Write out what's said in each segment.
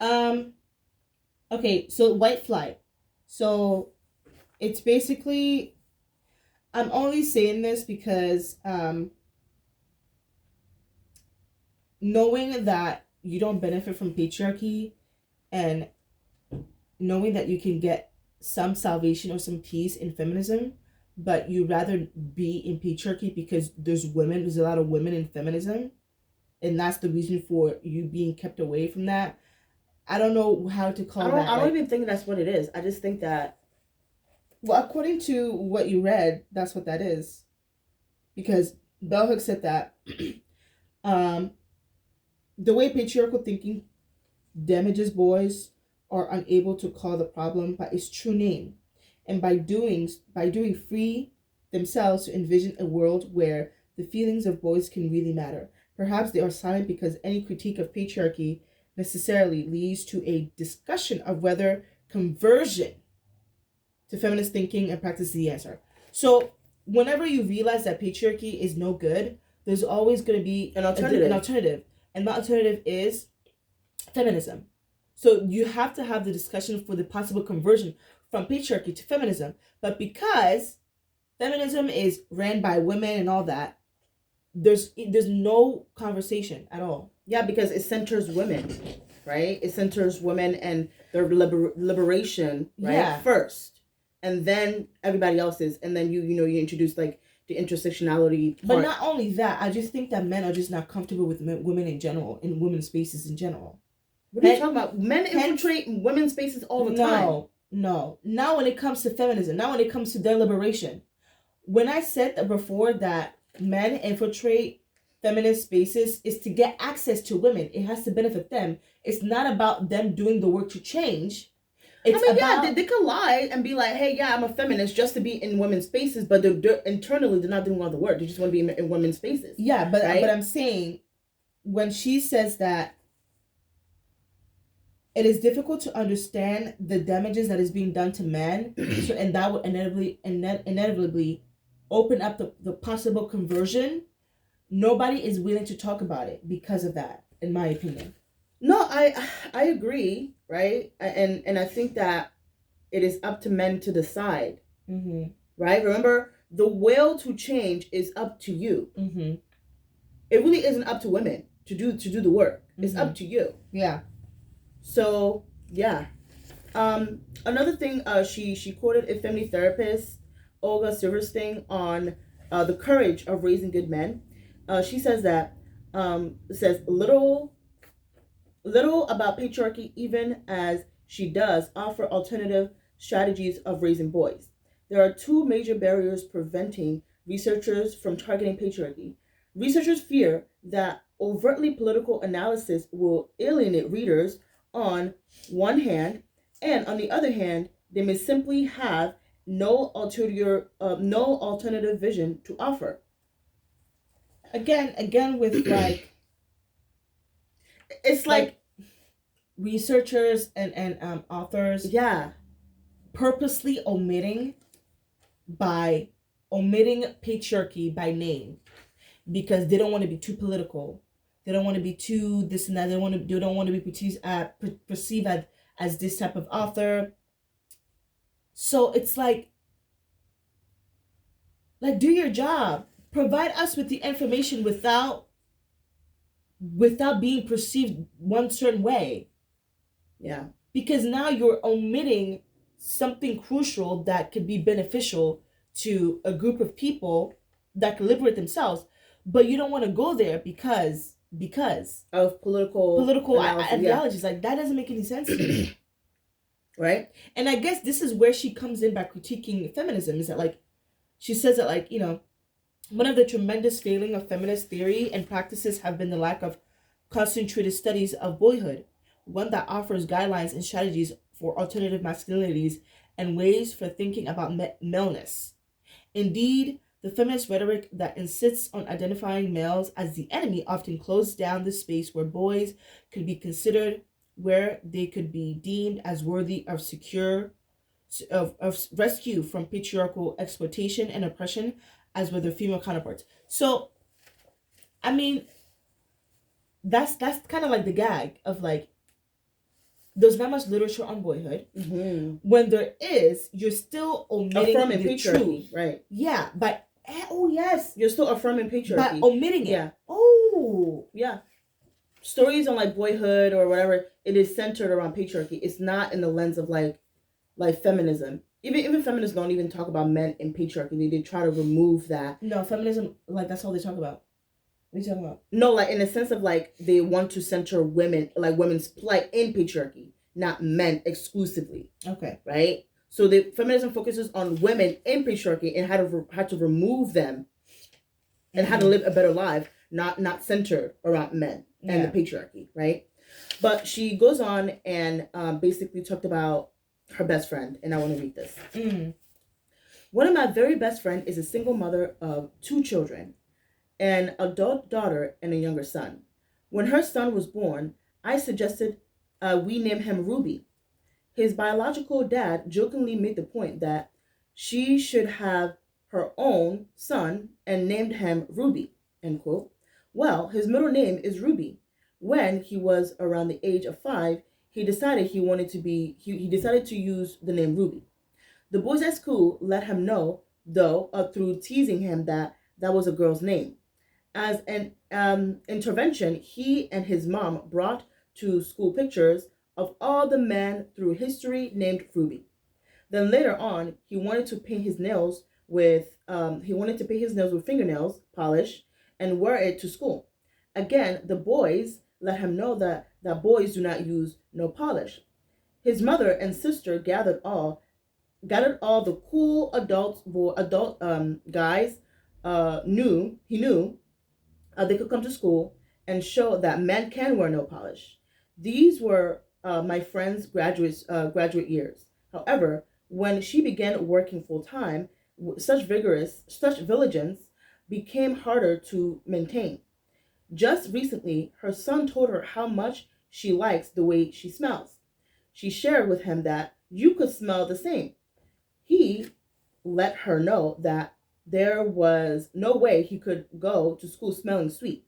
Um. Okay. So white flight. So it's basically. I'm only saying this because knowing that you don't benefit from patriarchy and knowing that you can get some salvation or some peace in feminism, but you'd rather be in patriarchy because there's a lot of women in feminism, and that's the reason for you being kept away from that. I don't know how to call that. I don't even think that's what it is. I just think that. Well, according to what you read, that's what that is. Because Bell Hooks said that um, the way patriarchal thinking damages boys are unable to call the problem by its true name, and by doing free themselves to envision a world where the feelings of boys can really matter. Perhaps they are silent because any critique of patriarchy necessarily leads to a discussion of whether conversion to feminist thinking and practice is the answer. So whenever you realize that patriarchy is no good, there's always going to be An alternative. And that alternative is feminism. So you have to have the discussion for the possible conversion from patriarchy to feminism. But because feminism is ran by women and all that, there's no conversation at all. Yeah, because it centers women, right? It centers women and their liberation, right? Yeah. First, and then everybody else's, and then you introduce like the intersectionality part. But not only that, I just think that men are just not comfortable with women in general, in women's spaces in general. What are you talking about? Men infiltrate women's spaces all the time. No. Now when it comes to feminism, now when it comes to their liberation, when I said that before that men infiltrate feminist spaces is to get access to women. It has to benefit them. It's not about them doing the work to change. They could lie and be like, hey, yeah, I'm a feminist just to be in women's spaces, but they're internally, they're not doing all the work. They just want to be in women's spaces. Yeah, but I'm saying when she says that it is difficult to understand the damages that is being done to men, and that would inevitably open up the possible conversion. Nobody is willing to talk about it because of that, in my opinion. No, I agree, right? And I think that it is up to men to decide, right? Remember, the will to change is up to you. It really isn't up to women to do the work. It's up to you. Yeah. So yeah. Another thing, she quoted a family therapist, Olga Silverstein, on the courage of raising good men. She says that says little about patriarchy, even as she does offer alternative strategies of raising boys. There are two major barriers preventing researchers from targeting patriarchy. Researchers fear that overtly political analysis will alienate readers on one hand, and on the other hand, they may simply have no alternative vision to offer. Again, with like, it's like researchers and authors, yeah, purposely omitting patriarchy by name because they don't want to be too political. They don't want to be too this and that. They don't want to be perceived as this type of author. So it's like do your job. Provide us with the information without being perceived one certain way. Yeah. Because now you're omitting something crucial that could be beneficial to a group of people that can liberate themselves, but you don't want to go there because of political ideologies. Yeah. Like, that doesn't make any sense to me. Right? And I guess this is where she comes in by critiquing feminism, is that like she says that like, one of the tremendous failing of feminist theory and practices have been the lack of concentrated studies of boyhood, one that offers guidelines and strategies for alternative masculinities and ways for thinking about maleness. Indeed, the feminist rhetoric that insists on identifying males as the enemy often closed down the space where boys could be considered, where they could be deemed as worthy of rescue from patriarchal exploitation and oppression as were their female counterparts. So, I mean, that's kind of like the gag of like, there's not much literature on Boyhood. When there is, you're still omitting affirming the patriarchy, truth. right? Yeah, but yes, you're still affirming patriarchy, but omitting it. Yeah. Oh, yeah. Stories on like Boyhood or whatever, it is centered around patriarchy. It's not in the lens of like feminism. Even feminists don't even talk about men in patriarchy. They try to remove that. No, feminism, like, that's all they talk about. What are you talking about? No, like in the sense of like they want to center women, like women's plight in patriarchy, not men exclusively. Okay. Right? So the feminism focuses on women in patriarchy and how to remove them and how to live a better life, not centered around men and the patriarchy, right? But she goes on and basically talked about her best friend, and I want to read this. One of my very best friend is a single mother of 2 children, an adult daughter and a younger son. When her son was born, I suggested we name him Ruby. His biological dad jokingly made the point that she should have her own son and named him Ruby, end quote. Well, his middle name is Ruby. When he was around the age of 5, he decided he decided to use the name Ruby. The boys at school let him know, though, through teasing him that was a girl's name. As an intervention, he and his mom brought to school pictures of all the men through history named Ruby. Then later on, he wanted to paint his nails with fingernails polish and wear it to school. Again, the boys let him know that boys do not use nail polish. His mother and sister gathered all the cool adult guys he knew they could come to school and show that men can wear nail polish. These were my friend's graduate years. However, when she began working full time, such vigilance became harder to maintain. Just recently, her son told her how much she likes the way she smells. She shared with him that you could smell the same. He let her know that there was no way he could go to school smelling sweet.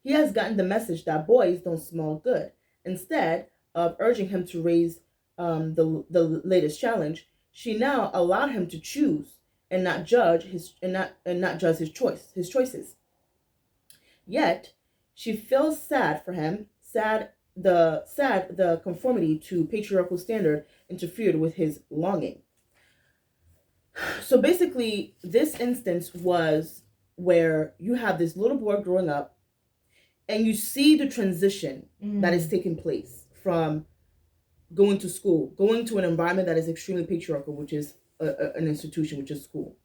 He has gotten the message that boys don't smell good. Instead of urging him to raise the latest challenge, she now allowed him to choose and not judge his choices. Yet she feels sad for him. The conformity to patriarchal standard interfered with his longing. So basically, this instance was where you have this little boy growing up, and you see the transition that is taking place from going to school, going to an environment that is extremely patriarchal, which is an institution, which is school.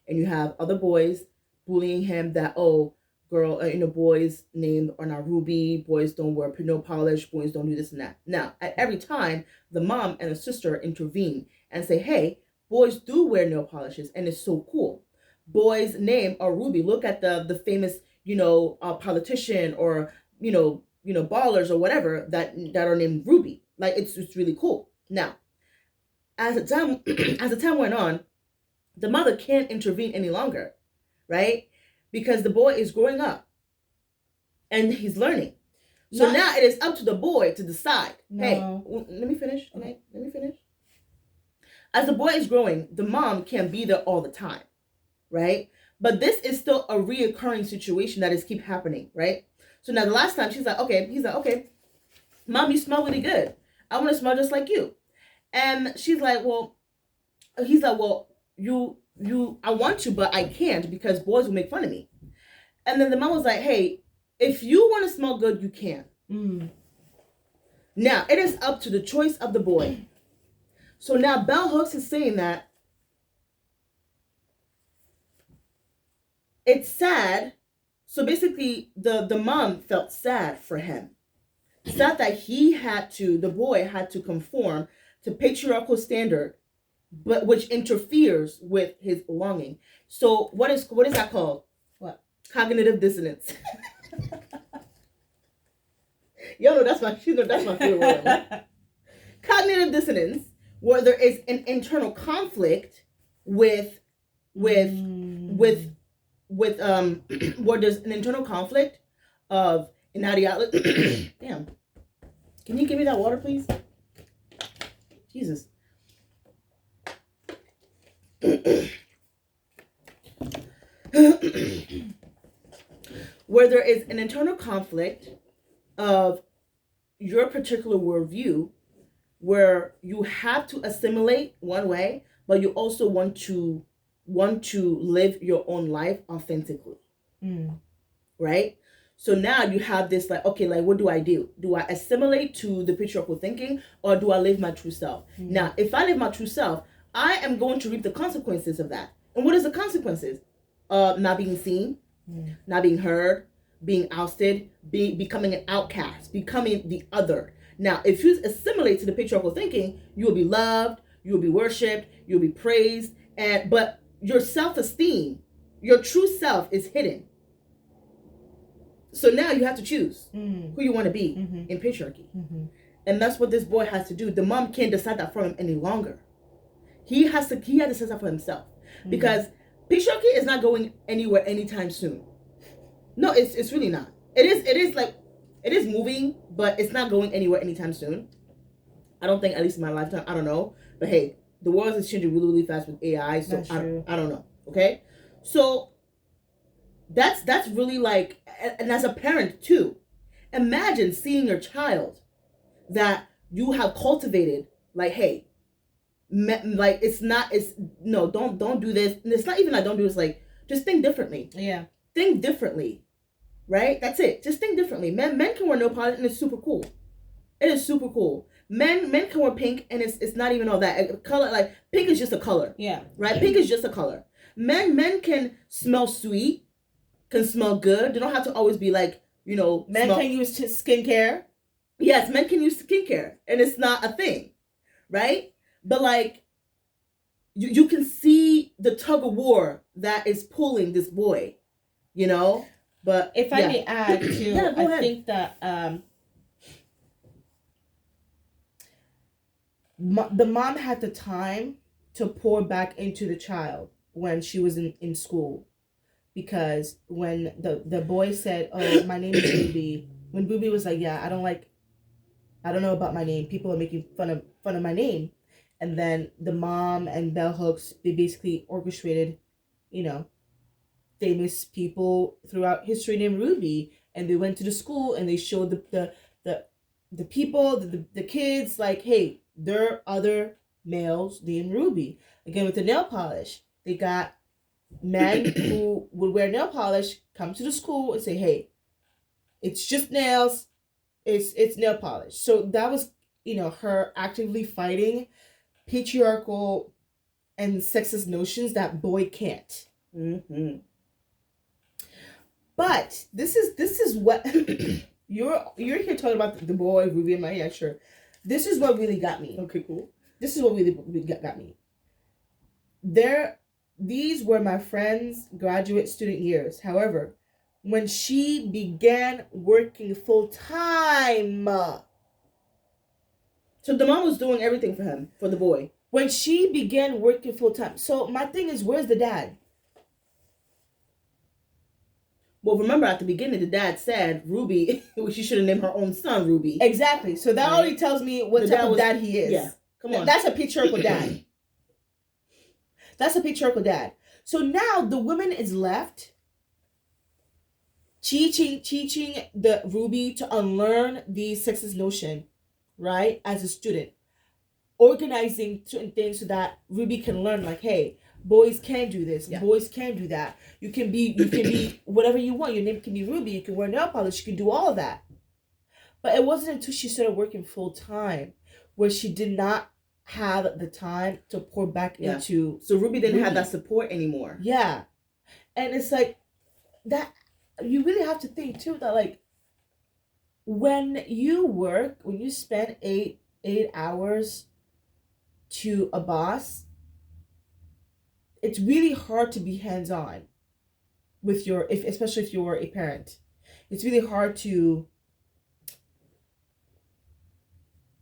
And you have other boys bullying him that, boys named are not Ruby, boys don't wear nail polish, boys don't do this and that. Now, at every time, the mom and the sister intervene and say, hey, boys do wear nail polishes, and it's so cool. Boys' name are Ruby. Look at the famous, politician or, ballers or whatever that are named Ruby. Like, it's really cool. Now, as the time went on, the mother can't intervene any longer, right? Because the boy is growing up and he's learning. So now it is up to the boy to decide. No. Hey, let me finish. Okay, let me finish. As the boy is growing, the mom can't be there all the time, right? But this is still a reoccurring situation that is keep happening, right? So now the last time he's like, okay, Mom, you smell really good. I want to smell just like you. And she's like, he's like, I want to, but I can't because boys will make fun of me. And then the mom was like, hey, if you want to smell good, you can. Now, it is up to the choice of the boy. So now Bell Hooks is saying that it's sad. So basically, the mom felt sad for him. Sad that the boy had to conform to patriarchal standard, but which interferes with his longing. So what is that called? What? Cognitive dissonance. Y'all know that's my favorite word. Right? Cognitive dissonance, where there is an internal conflict with where there's an internal conflict of an ideology. Damn. Can you give me that water, please? Jesus. Where there is an internal conflict of your particular worldview, where you have to assimilate one way, but you also want to live your own life authentically. Right? So now you have this like, okay, like what do I do? Do I assimilate to the patriarchal thinking, or do I live my true self? Now, if I live my true self, I am going to reap the consequences of that. And what is the consequences? Not being seen, not being heard, being ousted, becoming an outcast, becoming the other. Now, if you assimilate to the patriarchal thinking, you will be loved, you will be worshipped, you'll be praised, but your self-esteem, your true self is hidden. So now you have to choose who you want to be in patriarchy. And that's what this boy has to do. The mom can't decide that for him any longer. He had to decide that for himself. Because patriarchy is not going anywhere anytime soon. No, it's really not. It is moving, but it's not going anywhere anytime soon. I don't think, at least in my lifetime. I don't know. But hey, the world is changing really, really fast with AI. So I don't know. Okay? So that's really like, and as a parent too, imagine seeing your child that you have cultivated, like, hey, like don't do this. And it's not even like don't do this, like, just think differently. Yeah. Think differently. Right? That's it. Just think differently. Men can wear nail polish and it's super cool. It is super cool. Men can wear pink and it's not even all that. Color, like, pink is just a color. Yeah. Right? Pink is just a color. Men can smell sweet, can smell good. They don't have to always be like, men can use skincare. Yes, men can use skincare and it's not a thing. Right? But like, you can see the tug of war that is pulling this boy, But if I may add too, go ahead. Think that the mom had the time to pour back into the child when she was in school, because when the boy said, "Oh, my name is Ruby," when Ruby was like, "Yeah, I don't know about my name. People are making fun of my name," and then the mom and bell hooks, they basically orchestrated, famous people throughout history named Ruby, and they went to the school and they showed the people, the kids, like, hey, there are other males named Ruby. Again, with the nail polish, they got men who would wear nail polish come to the school and say, hey, it's just nails, it's nail polish. So that was, her actively fighting patriarchal and sexist notions that boy can't. But this is what you're here talking about, the boy Ruby and my, yeah, sure. This is what really got me. Okay, cool. This is what really got me. These were my friend's graduate student years. However, when she began working full time, so the mom was doing everything for him, for the boy. When she began working full time. So my thing is, where's the dad? Well, remember at the beginning, the dad said Ruby, she should have named her own son Ruby. Exactly. So that already tells me what type of dad he is. Yeah, come on. That's a patriarchal dad. That's a patriarchal dad. So now the woman is left teaching the Ruby to unlearn the sexist notion, right? As a student, organizing certain things so that Ruby can learn, like, hey, boys can do this. Yeah. Boys can do that. You can be whatever you want. Your name can be Ruby. You can wear nail polish. You can do all of that. But it wasn't until she started working full time where she did not have the time to pour back into. So Ruby didn't have that support anymore. Yeah. And it's like that. You really have to think too that, like, when you spend eight hours to a boss, it's really hard to be hands-on with especially if you're a parent. It's really hard to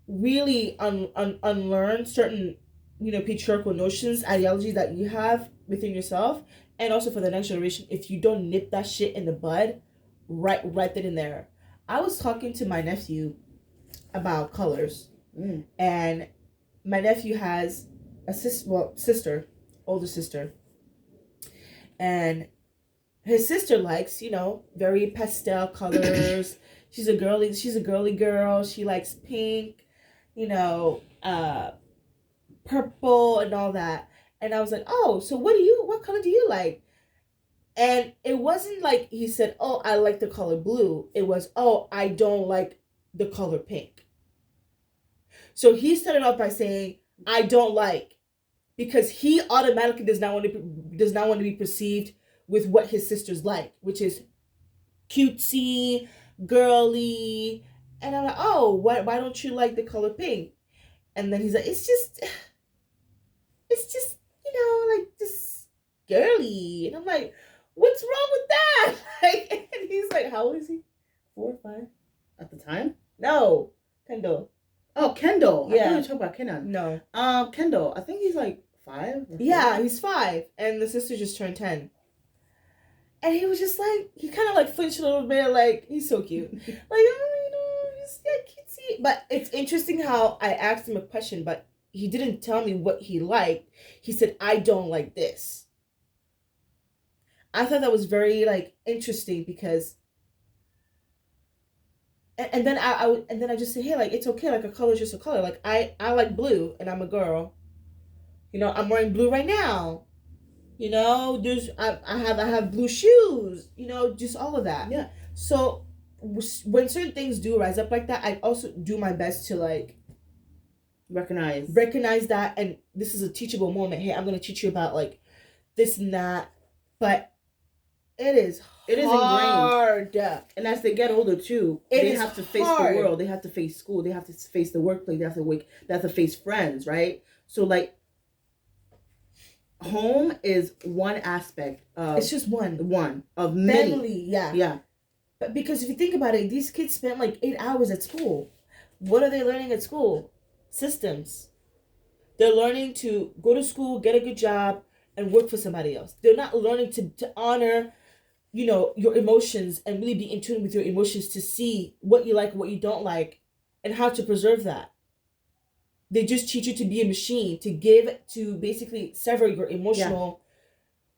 really unlearn certain, patriarchal notions, ideologies that you have within yourself, and also for the next generation, if you don't nip that shit in the bud, right then and there. I was talking to my nephew about colors, and my nephew has a sister, older sister, and his sister likes, very pastel colors. She's a girly girl. She likes pink, you know, uh, purple and all that. And I was like, oh, so what color do you like? And it wasn't like he said, oh, I like the color blue. It was, oh, I don't like the color pink. So he started off by saying, I don't like, because he automatically does not want to be perceived with what his sisters like, which is cutesy, girly. And I'm like, oh, why don't you like the color pink? And then he's like, it's just like just girly. And I'm like, what's wrong with that? Like, and he's like, how old is he? 4 or 5 At the time? No, Kendall. Oh, Kendall. Yeah. I thought you were talking about Kenan. No. Kendall. I think he's like 5. Yeah, he's 5, and the sister just turned 10. And he was just like, he kind of like flinched a little bit, like, he's so cute. Like, oh, he's cutesy. But it's interesting how I asked him a question, but he didn't tell me what he liked. He said, I don't like this. I thought that was very, like, interesting because, and then I just say, hey, like, it's okay, like, a color is just a color. Like, I like blue, and I'm a girl. I'm wearing blue right now. I have blue shoes. Just all of that. Yeah. So when certain things do rise up like that, I also do my best to like recognize that, and this is a teachable moment. Hey, I'm going to teach you about like this and that, but it is hard. And as they get older too, they have to face the world. They have to face school. They have to face the workplace. They have to face friends, right? So like, home is one aspect of... It's just one of many. Family, yeah. Yeah. But because if you think about it, these kids spend like 8 hours at school. What are they learning at school? Systems. They're learning to go to school, get a good job, and work for somebody else. They're not learning to honor, your emotions and really be in tune with your emotions, to see what you like, what you don't like, and how to preserve that. They just teach you to be a machine, to basically sever your emotional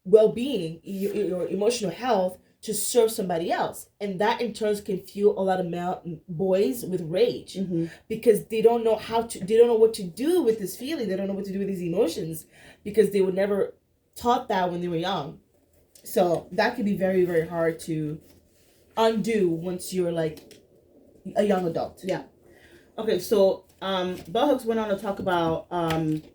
well-being, your emotional health, to serve somebody else. And that in turn can fuel a lot of boys with rage, because they don't know what to do with this feeling. They don't know what to do with these emotions, because they were never taught that when they were young. So that can be very, very hard to undo once you're like a young adult. Yeah. Okay, so Bell Hooks went on to talk about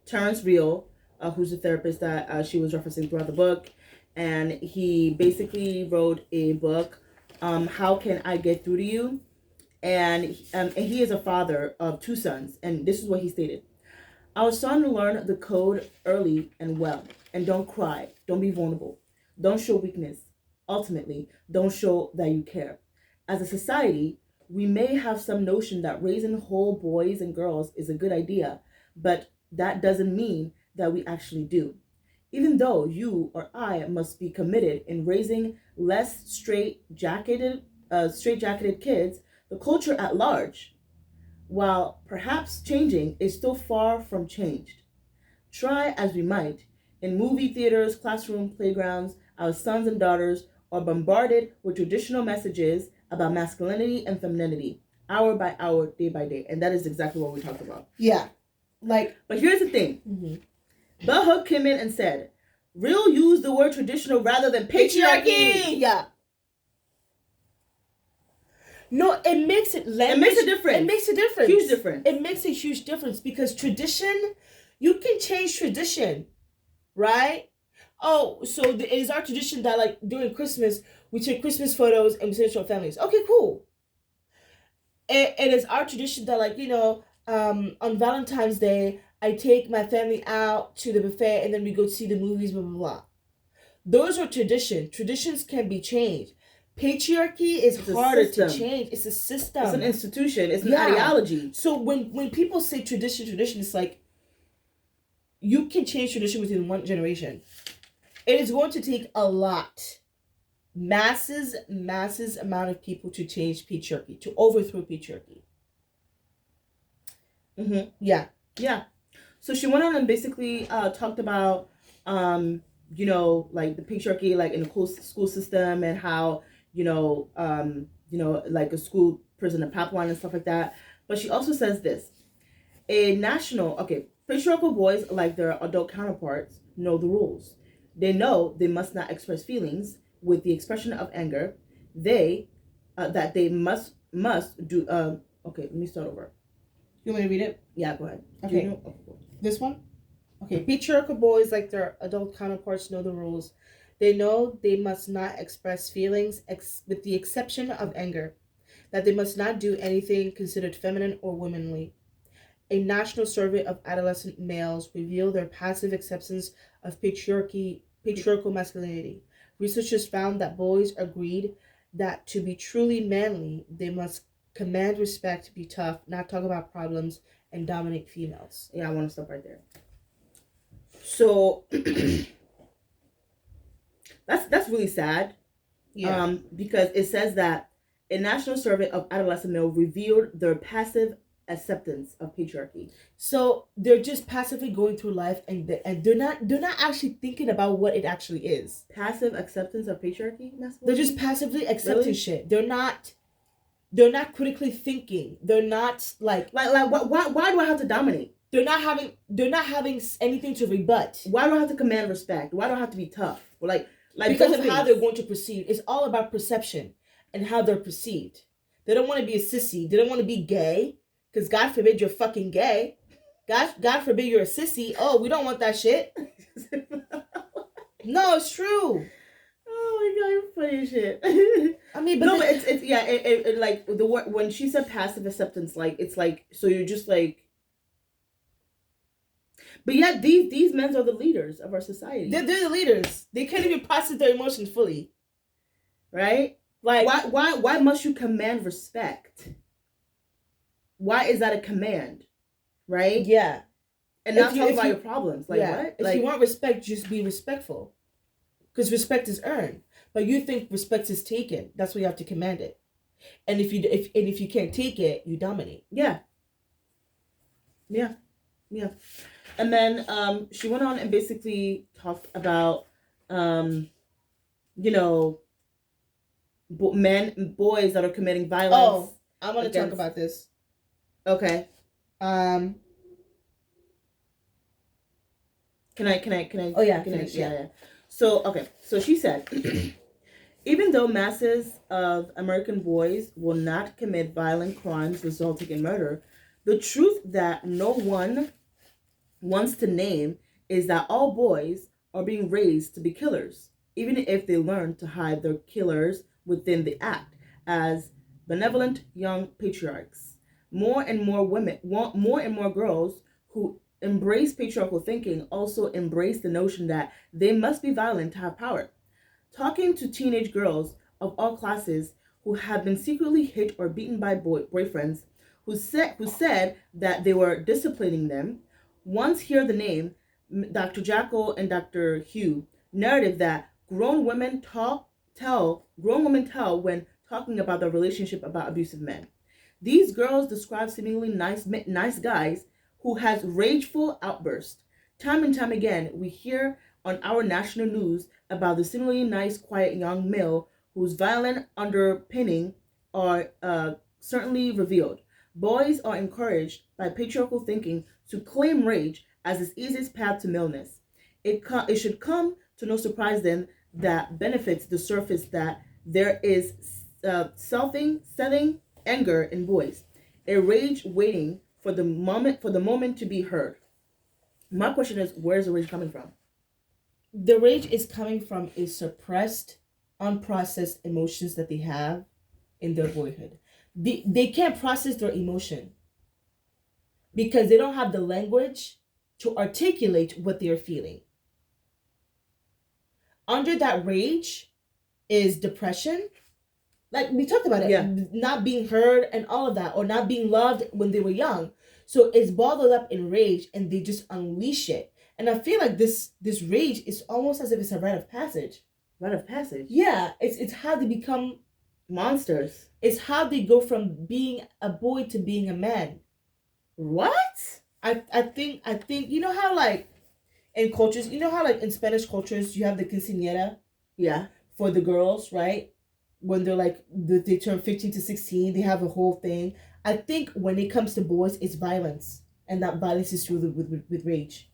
Terrence Real, who's a therapist that she was referencing throughout the book. And he basically wrote a book, How Can I Get Through to You? And he is a father of 2 sons. And this is what he stated. Our son learned the code early and well. And don't cry. Don't be vulnerable. Don't show weakness. Ultimately, don't show that you care. As a society, we may have some notion that raising whole boys and girls is a good idea, but that doesn't mean that we actually do. Even though you or I must be committed in raising less straight-jacketed kids, the culture at large, while perhaps changing, is still far from changed. Try as we might, in movie theaters, classroom, playgrounds, our sons and daughters are bombarded with traditional messages about masculinity and femininity, hour by hour, day by day. And that is exactly what we talked about. Yeah. But here's the thing. Bell Hook came in and said, Real used the word traditional rather than patriarchy. Yeah. No, it makes it language. It makes a difference. It makes a difference. Huge difference. It makes a huge difference, because tradition, you can change tradition, right? Oh, so it is our tradition that like during Christmas, we take Christmas photos and we send it to our families. Okay, cool. It is our tradition that like, on Valentine's Day, I take my family out to the buffet and then we go see the movies, blah, blah, blah. Those are tradition. Traditions can be changed. Patriarchy is harder to change. It's a system. It's an institution. It's an ideology. So when people say tradition, it's like you can change tradition within one generation. It is going to take a lot. Masses amount of people to change patriarchy, to overthrow patriarchy. Yeah. So she went on and basically talked about, like the patriarchy, like in the school system, and how, like a school prison in Papua and stuff like that. But she also says this: patriarchal boys, like their adult counterparts, know the rules. They know they must not express feelings with the expression of anger. That they must do. Okay, let me start over. You want me to read it? Yeah, go ahead. Okay. This one? Okay. Patriarchal boys, like their adult counterparts, know the rules. They know they must not express feelings with the exception of anger. That they must not do anything considered feminine or womanly. A national survey of adolescent males revealed their passive acceptance of patriarchal masculinity. Researchers found that boys agreed that to be truly manly, they must command respect, be tough, not talk about problems, and dominate females. Yeah, I want to stop right there. So that's really sad. Yeah. Because it says that a national survey of adolescent males revealed their passive acceptance of patriarchy. So they're just passively going through life, and they're not actually thinking about what it actually is. Passive acceptance of patriarchy. They're just passively accepting shit. They're not critically thinking. They're not like why do I have to dominate? They're not having anything to rebut. Why do I have to command respect? Why do I have to be tough? Like because of how they're going to perceive. It's all about perception and how they're perceived. They don't want to be a sissy. They don't want to be gay. Because God forbid you're fucking gay. God forbid you're a sissy. Oh, we don't want that shit. No, it's true. Oh my God, you're funny as shit. I mean, but it's like the word when she said passive acceptance, like it's like, so you're just like. But yet these men are the leaders of our society. They're the leaders. They can't even process their emotions fully, right? Like why must you command respect? Why is that a command? Right? Yeah. And not talk about your problems. Like, what? If you want respect, just be respectful. Because respect is earned. But you think respect is taken. That's why you have to command it. And if you can't take it, you dominate. Yeah. Yeah. Yeah. And then she went on and basically talked about boys that are committing violence. Oh, I want to talk about this. Okay. Can I? Oh yeah. Yeah. So she said, even though masses of American boys will not commit violent crimes resulting in murder, the truth that no one wants to name is that all boys are being raised to be killers, even if they learn to hide their killers within the act as benevolent young patriarchs. More and more girls who embrace patriarchal thinking also embrace the notion that they must be violent to have power. Talking to teenage girls of all classes who have been secretly hit or beaten by boyfriends who said that they were disciplining them, once hear the name Dr. Jackal and Dr. Hugh narrative that grown women tell when talking about their relationship about abusive men. These girls describe seemingly nice guys who has rageful outbursts. Time and time again, we hear on our national news about the seemingly nice, quiet young male whose violent underpinning are certainly revealed. Boys are encouraged by patriarchal thinking to claim rage as its easiest path to maleness. It should come to no surprise then that benefits the surface that there is setting anger in boys, a rage waiting for the moment to be heard. My question is, where's the rage coming from? The rage is coming from a suppressed, unprocessed emotions that they have in their boyhood. They can't process their emotion because they don't have the language to articulate what they're feeling. Under that rage is depression. Like we talked about it, not being heard and all of that, or not being loved when they were young. So it's bottled up in rage and they just unleash it. And I feel like this rage is almost as if it's a rite of passage. Rite of passage? Yeah, it's how they become monsters. It's how they go from being a boy to being a man. What? I think you know how like in cultures, you know how like in Spanish cultures you have the quinceañera Yeah. for the girls, right? When they're like they turn 15 to 16, they have a whole thing. I think when it comes to boys, it's violence, and that violence is through with rage.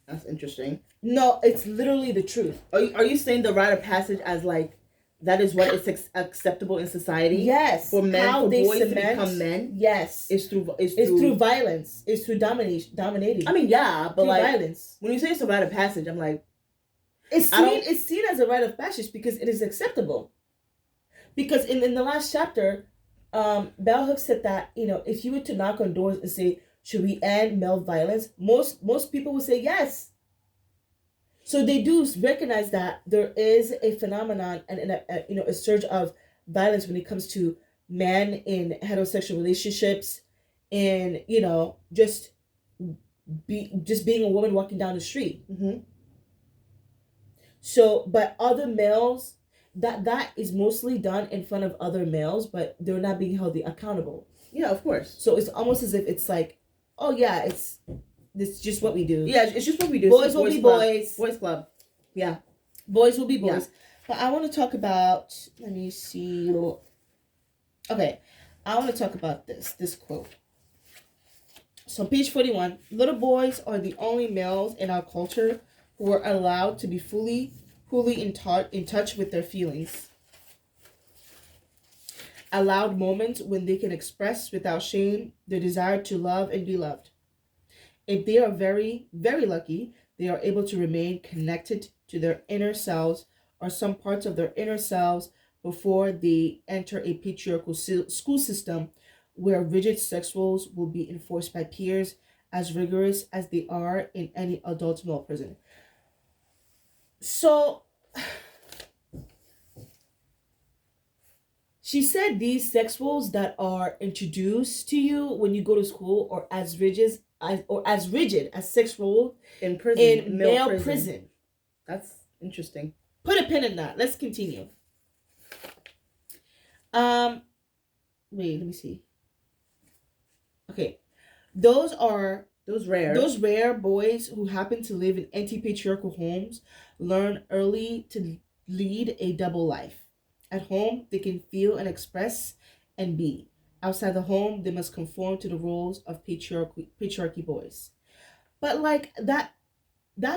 That's interesting. No, it's literally the truth. Are you saying the rite of passage as like that is what is acceptable in society? Yes, For men, how for they boys cement, to become men. Yes, It's through violence. It's through dominating. I mean, yeah, but through like violence. when you say it's a rite of passage, I'm like, it's seen as a rite of passage because it is acceptable. Because in the last chapter, Bell Hooks said that, you know, if you were to knock on doors and say, should we end male violence? Most people would say yes. So they do recognize that there is a phenomenon and a surge of violence when it comes to men in heterosexual relationships, and just being a woman walking down the street. Mm-hmm. So, but other males, that is mostly done in front of other males, but they're not being held accountable. Yeah, of course. So it's almost as if it's like, oh yeah, it's just what we do. Yeah, it's just what we do. Boys will be boys. Boys club. Yeah. Boys will be boys. Yeah. But I want to talk about, let me see. Okay. I want to talk about this quote. So page 41, little boys are the only males in our culture who are allowed to be fully in touch with their feelings. Allowed moments when they can express without shame their desire to love and be loved. If they are very, very lucky, they are able to remain connected to their inner selves or some parts of their inner selves before they enter a patriarchal school system where rigid sex roles will be enforced by peers as rigorous as they are in any adult male prison. So, she said these sex roles that are introduced to you when you go to school are as rigid as sex roles in prison, in male prison. That's interesting. Put a pin in that. Let's continue. Wait, let me see. Okay. Those rare boys who happen to live in anti-patriarchal homes learn early to lead a double life. At home, they can feel and express and be. Outside the home, they must conform to the roles of patriarchy boys. But like that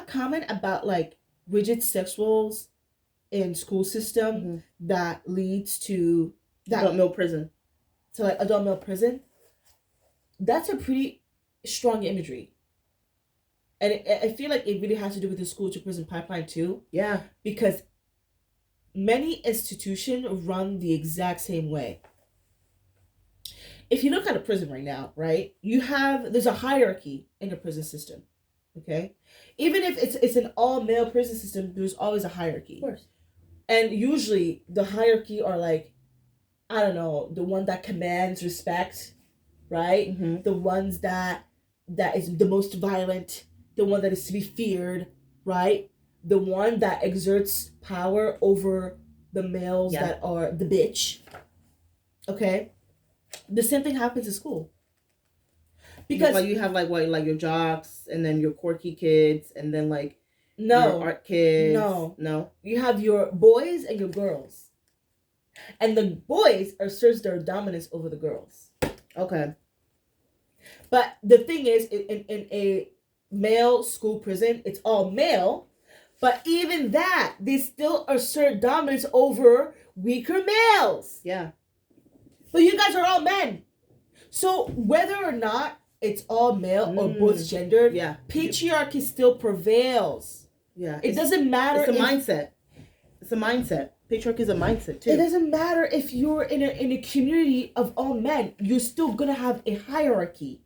comment about like rigid sex roles in school system, mm-hmm. that leads to adult male prison. To like adult male prison. That's a pretty strong imagery. And I feel like it really has to do with the school to prison pipeline too. Yeah. Because many institutions run the exact same way. If you look at a prison right now, right, there's a hierarchy in the prison system. Okay? Even if it's an all-male prison system, there's always a hierarchy. Of course. And usually the hierarchy are like, I don't know, the one that commands respect, right? Mm-hmm. The ones that is the most violent, the one that is to be feared, right? The one that exerts power over the males that are the bitch. Okay? The same thing happens in school. Because like you have like your jocks and then your quirky kids and then like your art kids. No. You have your boys and your girls. And the boys assert their dominance over the girls. Okay. But the thing is, in a male school prison, it's all male. But even that, they still assert dominance over weaker males. Yeah. But you guys are all men. So whether or not it's all male or both gendered, patriarchy still prevails. Yeah. It doesn't matter. It's a mindset. It's a mindset. Patriarchy is a mindset too. It doesn't matter if you're in a community of all men. You're still gonna have a hierarchy.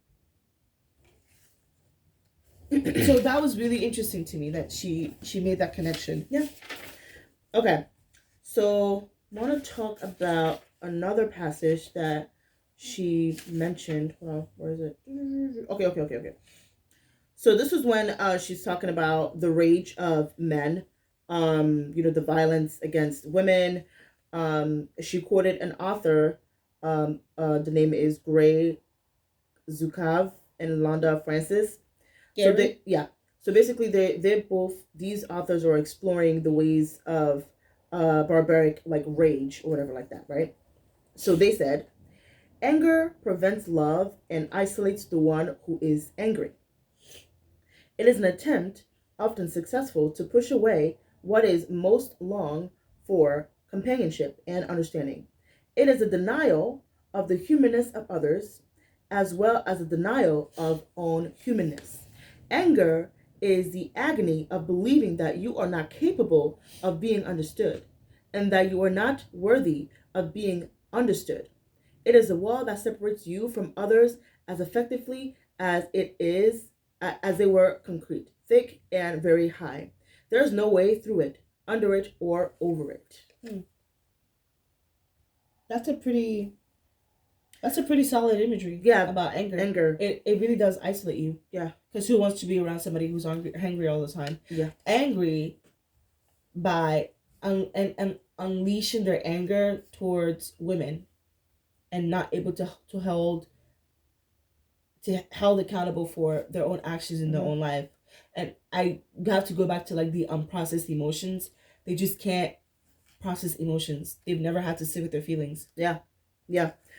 So that was really interesting to me that she made that connection. Yeah. Okay. So I want to talk about another passage that she mentioned. Hold on, where is it? Okay. So this was when she's talking about the rage of men. The violence against women. She quoted an author. The name is Gray Zukov and Londa Francis. So Gary? so basically they're both, these authors are exploring the ways of barbaric like rage or whatever like that, right? So they said anger prevents love and isolates the one who is angry. It is an attempt, often successful, to push away what is most long for companionship and understanding. It is a denial of the humanness of others as well as a denial of own humanness. Anger is the agony of believing that you are not capable of being understood and that you are not worthy of being understood. It is a wall that separates you from others as effectively as it is as they were concrete, thick and very high. There is no way through it, under it, or over it. That's a pretty solid imagery. Yeah, about anger. Anger. It really does isolate you. Yeah. Because who wants to be around somebody who's hungry all the time? Yeah. Angry by unleashing their anger towards women and not able to held accountable for their own actions in their own life. And I have to go back to like the unprocessed emotions. They just can't process emotions. They've never had to sit with their feelings. Yeah.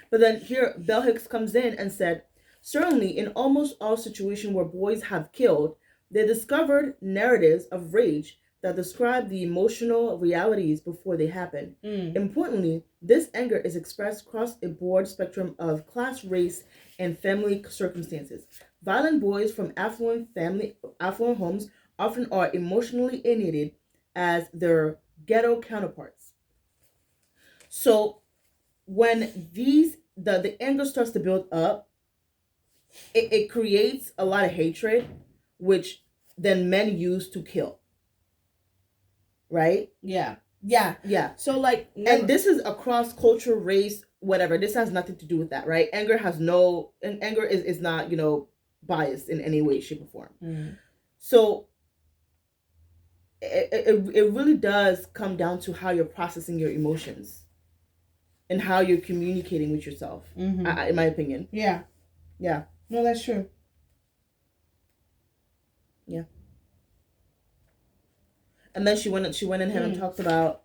But then here, Bell Hooks comes in and said, certainly in almost all situations where boys have killed, they discovered narratives of rage that describe the emotional realities before they happen. Importantly, this anger is expressed across a broad spectrum of class, race, and family circumstances. Violent boys from affluent homes often are emotionally alienated as their ghetto counterparts. So when the anger starts to build up, it creates a lot of hatred, which then men use to kill. Right? Yeah. So like, and this is across culture, race, whatever. This has nothing to do with that, right? Anger is not, biased in any way, shape, or form. So it really does come down to how you're processing your emotions and how you're communicating with yourself, in my opinion. Yeah. No, that's true. Yeah. And then she went ahead and talked about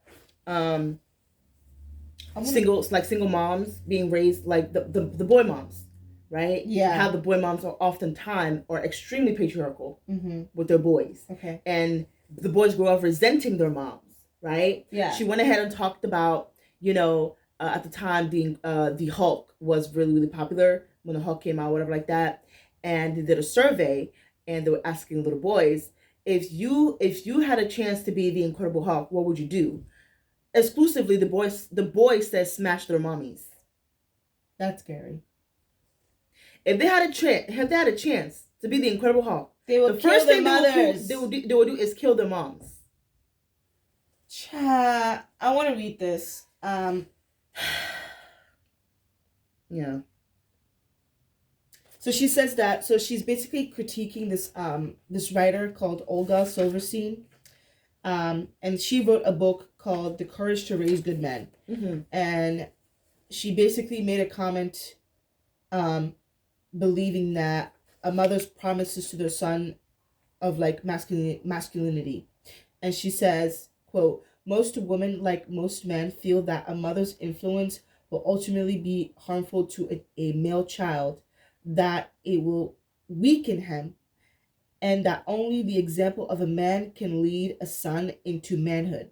single moms being raised like the boy moms, right? Yeah. How the boy moms are oftentimes are extremely patriarchal with their boys. Okay. And the boys grow up resenting their moms, right? Yeah. She went ahead and talked about, at the time the Hulk was really, really popular when the Hulk came out, whatever like that. And they did a survey and they were asking little boys, if you had a chance to be the Incredible Hulk, what would you do? Exclusively, the boys said smash their mommies. That's scary. If they had a chance to be the Incredible Hulk, they would kill their mothers. They would do is kill their moms. I want to read this. Yeah. So she says that. So she's basically critiquing this writer called Olga Silverstein, and she wrote a book called "The Courage to Raise Good Men," and she basically made a comment, believing that a mother's promises to their son of like masculinity, and she says, "quote Most women, like most men, feel that a mother's influence will ultimately be harmful to a male child, that it will weaken him, and that only the example of a man can lead a son into manhood.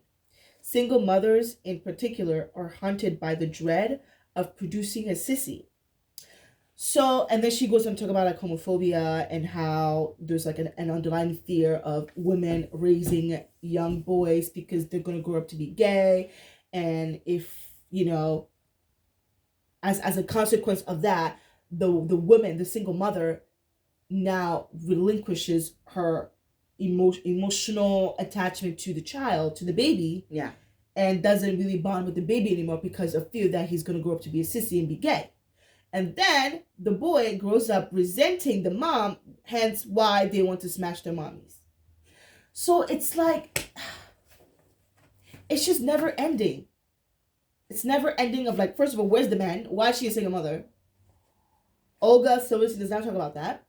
Single mothers, in particular, are haunted by the dread of producing a sissy." So, and then she goes on to talk about like homophobia and how there's like an underlying fear of women raising young boys because they're going to grow up to be gay. And if, as a consequence of that, the woman, the single mother, now relinquishes her emotional attachment to the child, to the baby. Yeah. And doesn't really bond with the baby anymore because of fear that he's going to grow up to be a sissy and be gay. And then the boy grows up resenting the mom, hence why they want to smash their mommies. So it's like, it's just never ending. It's never ending of like, first of all, where's the man? Why is she a single mother? Olga Silverstein does not talk about that.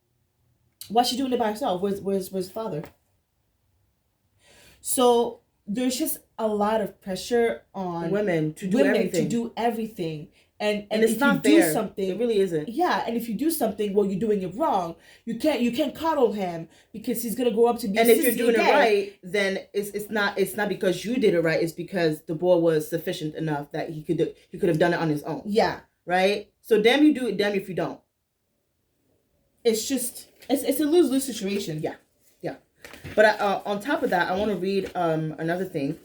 Why's she doing it by herself? Where's the father? So there's just a lot of pressure on women to do everything. And it's if not you fair. Do something, it really isn't. Yeah, and if you do something, well, you're doing it wrong. You can't coddle him because he's gonna grow up to be. And if you're doing it right, then it's not because you did it right. It's because the boy was sufficient enough that he could have done it on his own. Yeah. Right. So damn you do it, damn if you don't. It's just it's a lose-lose situation. Yeah. Yeah. But on top of that, I want to read another thing.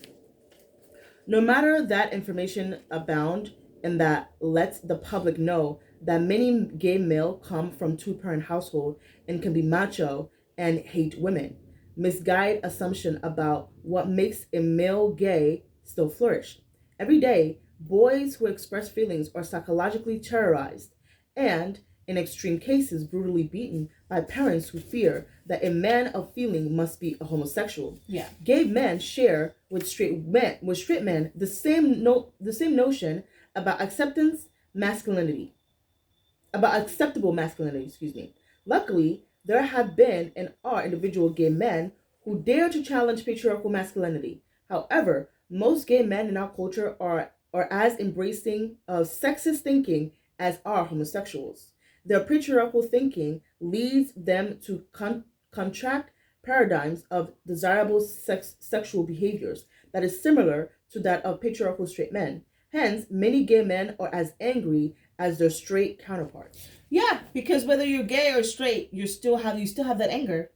No matter that information abound, and that lets the public know that many gay male come from two-parent household and can be macho and hate women. Misguided assumption about what makes a male gay still flourish. Every day, boys who express feelings are psychologically terrorized and, in extreme cases, brutally beaten by parents who fear that a man of feeling must be a homosexual. Yeah. Gay men share with straight men the same notion about acceptable masculinity, Luckily, there have been and are individual gay men who dare to challenge patriarchal masculinity. However, most gay men in our culture are as embracing of sexist thinking as are homosexuals. Their patriarchal thinking leads them to contract paradigms of desirable sexual behaviors that is similar to that of patriarchal straight men. Hence, many gay men are as angry as their straight counterparts. Yeah, because whether you're gay or straight, you still have that anger.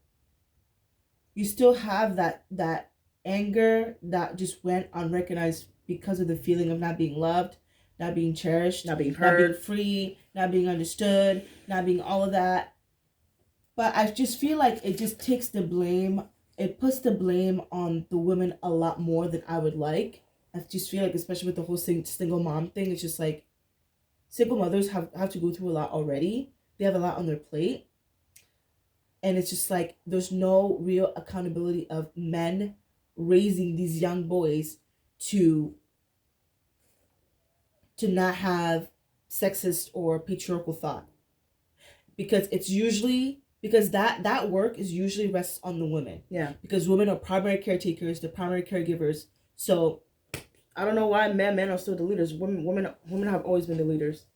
You still have that anger that just went unrecognized because of the feeling of not being loved, not being cherished, not being heard, not being free, not being understood, not being all of that. But I just feel like it just takes the blame. It puts the blame on the women a lot more than I would like. I just feel like, especially with the whole single mom thing, it's just like single mothers have to go through a lot already. They have a lot on their plate. And it's just like there's no real accountability of men raising these young boys to not have sexist or patriarchal thought. Because that work is usually rests on the women. Yeah. Because women are primary caretakers, they're primary caregivers. So I don't know why men are still the leaders. Women have always been the leaders.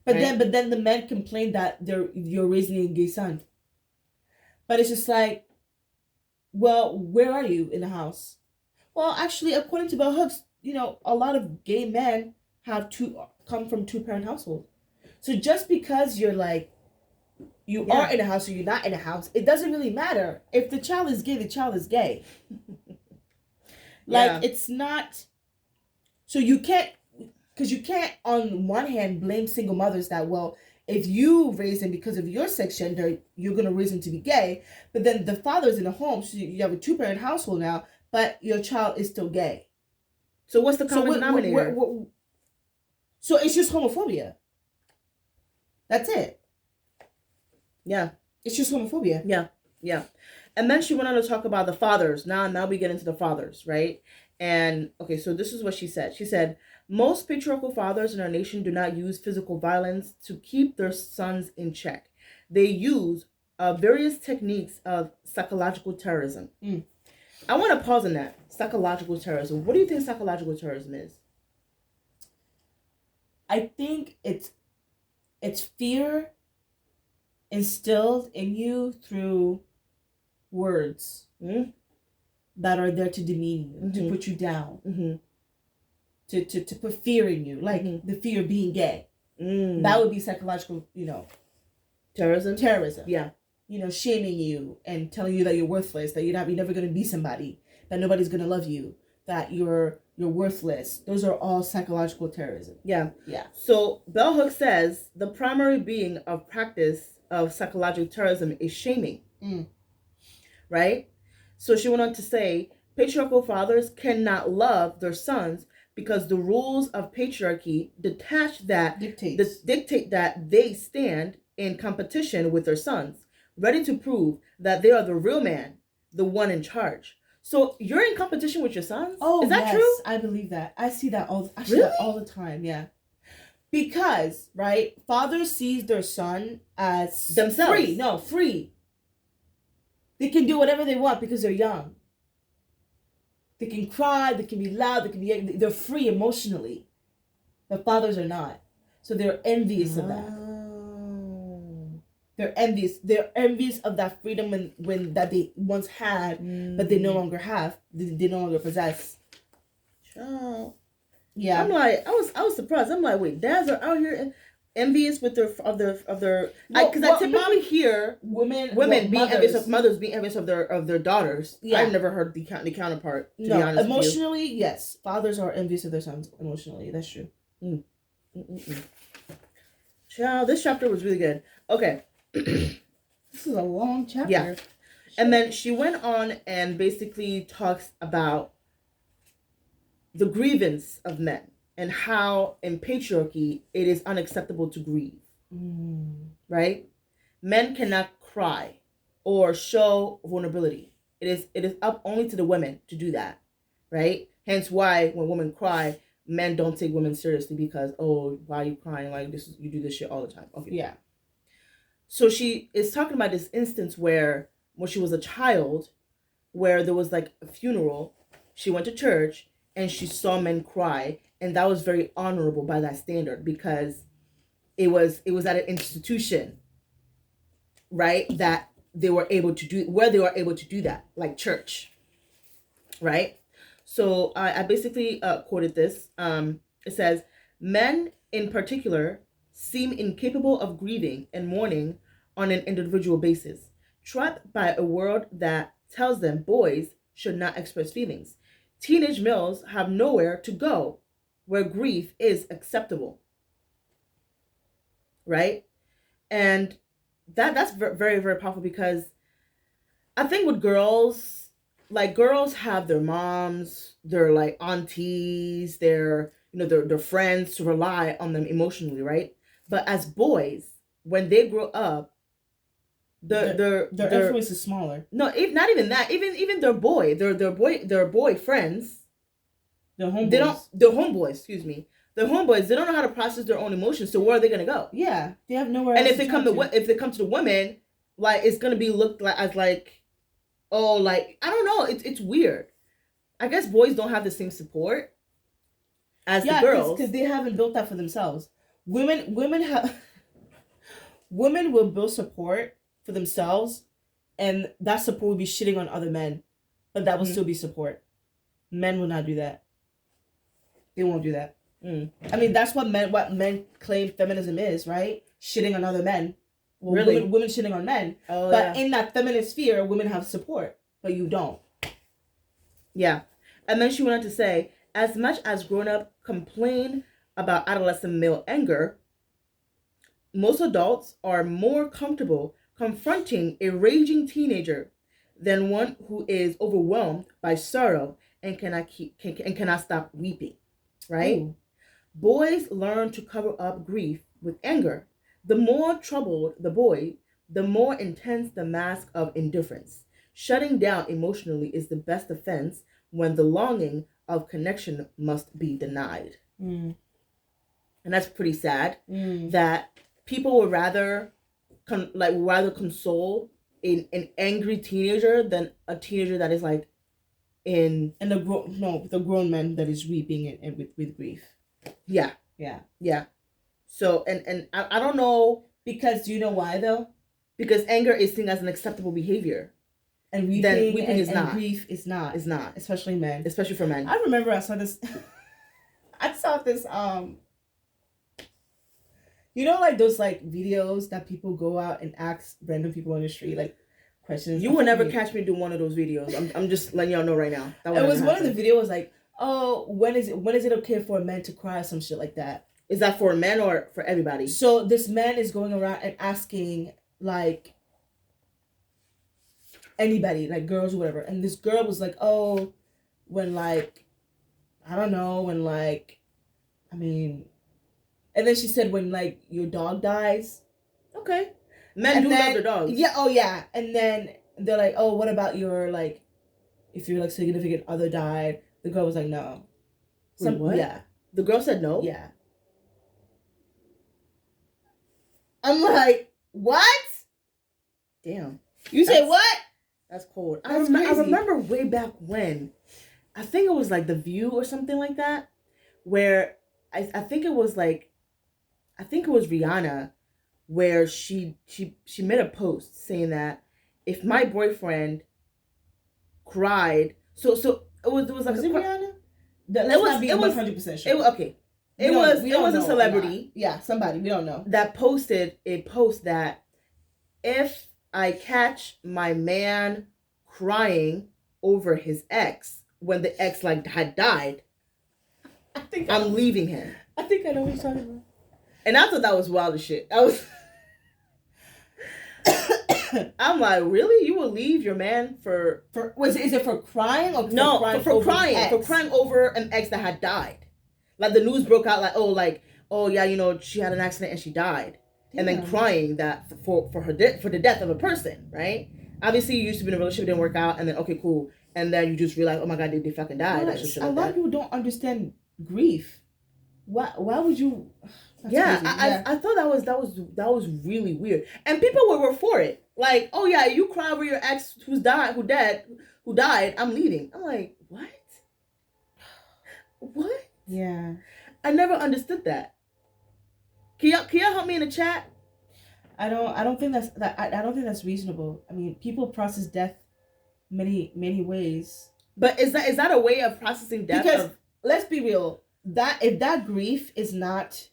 But right? then the men complain that you're raising a gay son. But it's just like, well, where are you in the house? Well, actually, according to Bell Hooks, a lot of gay men come from two-parent household. So just because you're like, you are in a house or you're not in a house, it doesn't really matter. If the child is gay, the child is gay. It's not. So you can't on one hand blame single mothers that, well, if you raise him because of your sex gender, you're going to raise him to be gay. But then the father's in a home, so you have a two-parent household now, but your child is still gay. So what's the common denominator? So it's just homophobia. That's it. Yeah. It's just homophobia. Yeah. Yeah. And then she went on to talk about the fathers. Now we get into the fathers, right? And, okay, so this is what she said. She said, most patriarchal fathers in our nation do not use physical violence to keep their sons in check. They use various techniques of psychological terrorism. I want to pause on that. Psychological terrorism. What do you think psychological terrorism is? I think it's fear instilled in you through words that are there to demean you, to put you down, to put fear in you, like the fear of being gay. That would be psychological, terrorism. Yeah. Shaming you and telling you that you're worthless, that you're never going to be somebody, that nobody's going to love you, that you're worthless. Those are all psychological terrorism. Yeah. Yeah. So Bell Hooks says the primary being of practice of psychological terrorism is shaming. Right? So she went on to say, patriarchal fathers cannot love their sons because the rules of patriarchy dictate that they stand in competition with their sons, ready to prove that they are the real man, the one in charge. So you're in competition with your sons? Oh, is that true? I believe that. I see that all the time. Yeah. Because, right, fathers sees their son as themselves. Free. They can do whatever they want because they're young. They can cry, they can be loud, they're free emotionally. The fathers are not. So they're envious of that. They're envious. They're envious of that freedom when that they once had, but they no longer have. They no longer possess. Child. Yeah. I'm like, I was surprised. I'm like, wait, dads are out here envious with their because I typically hear women being envious of mothers being envious of their daughters. Yeah. I've never heard the counterpart. To be honest, emotionally, yes, fathers are envious of their sons emotionally. That's true. Child, this chapter was really good. Okay. This is a long chapter. Yeah. And then she went on and basically talks about the grievance of men and how in patriarchy it is unacceptable to grieve. Right? Men cannot cry or show vulnerability. It is up only to the women to do that. Right? Hence why when women cry, men don't take women seriously because, oh, why are you crying? Like you do this shit all the time. Okay. Yeah. So she is talking about this instance where when she was a child, where there was like a funeral, she went to church and she saw men cry, and that was very honorable by that standard because it was at an institution, right, that they were able to do that, like church, right? So I basically quoted this. It says, men in particular seem incapable of grieving and mourning on an individual basis, trapped by a world that tells them boys should not express feelings. Teenage males have nowhere to go where grief is acceptable. Right? And that's very, very powerful because I think with girls, like girls have their moms, their like aunties, their friends to rely on them emotionally, right? But as boys, when they grow up, their influence is smaller. No, not even that. Even their boy friends. Their homeboys. Excuse me. Their homeboys. They don't know how to process their own emotions. So where are they gonna go? Yeah, they have nowhere. And if they come to the women, like it's gonna be looked like as like, oh, like I don't know. It's weird. I guess boys don't have the same support as the girls because they haven't built that for themselves. Women will build support for themselves, and that support will be shitting on other men, but that will still be support. Men will not do that. They won't do that. I mean, that's what men claim feminism is, right? Shitting on other men. Well, really? Women shitting on men. Oh, but in that feminist sphere, women have support, but you don't. Yeah. And then she went on to say, as much as grown-up complain about adolescent male anger, most adults are more comfortable confronting a raging teenager than one who is overwhelmed by sorrow and cannot stop weeping, right? Ooh. Boys learn to cover up grief with anger. The more troubled the boy, the more intense the mask of indifference. Shutting down emotionally is the best defense when the longing of connection must be denied. And that's pretty sad that people would rather console an angry teenager than a teenager that is like the grown man that is weeping and with grief. Yeah. So and I don't know, because do you know why though? Because anger is seen as an acceptable behavior, and weeping is not. And grief is not. Is not, especially men. Especially for men. I remember I saw this. You know, like those like videos that people go out and ask random people on the street like questions. You will never catch me do one of those videos. I'm just letting y'all know right now. It was one of the videos like, oh, when is it okay for a man to cry or some shit like that? Is that for men or for everybody? So this man is going around and asking like anybody, like girls or whatever, and this girl was like, oh, when like, I don't know, when like, I mean, and then she said when like your dog dies. Okay. Men do love their dogs. Yeah, oh yeah. And then they're like, oh, what about your like, if your like significant other died? The girl was like, no. Wait, what? Yeah. The girl said no? Yeah. I'm like, what? Damn. You say what? That's cold. That's I crazy. remember way back when, I think it was like The View or something like that, where I think it was Rihanna, where she made a post saying that if my boyfriend cried, so it was like Was a it Rihanna? Let's not be 100% sure. okay. It was a celebrity. Yeah, somebody we don't know that posted a post that if I catch my man crying over his ex when the ex like had died, I'm leaving him. I think I know what you're talking about. And I thought that was wild as shit. I'm like, really? You will leave your man for is it for crying or no, for crying over an ex that had died? Like the news broke out like, oh yeah, you know, she had an accident and she died. Damn. And then crying that for the death of a person, right? Obviously you used to be in a relationship, didn't work out, and then okay, cool. And then you just realize, oh my god, they fucking died. Well, a lot of people don't understand grief. Why would you? I thought that was really weird, and people were for it. Like, oh yeah, you cry over your ex who died. I'm leaving. I'm like, what? What? Yeah, I never understood that. Can y'all help me in the chat? I don't think that's reasonable. I mean, people process death many ways. But is that a way of processing death? Because let's be real, that if that grief is not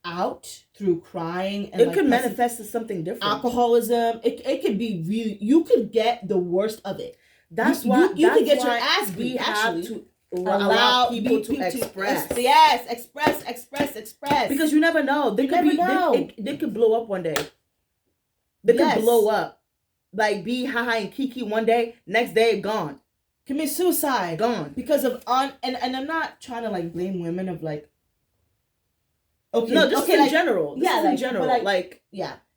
out through crying, and it could manifest as something different. Alcoholism, it could be really. You could get the worst of it. That's why you could get your ass beat. Have to allow people to express. Yes, express. Because you never know. They could blow up one day. They could blow up. Like be haha and kiki one day, next day gone. Commit suicide. Gone. Because of and I'm not trying to like blame women of like okay. No, just in general. In general. Like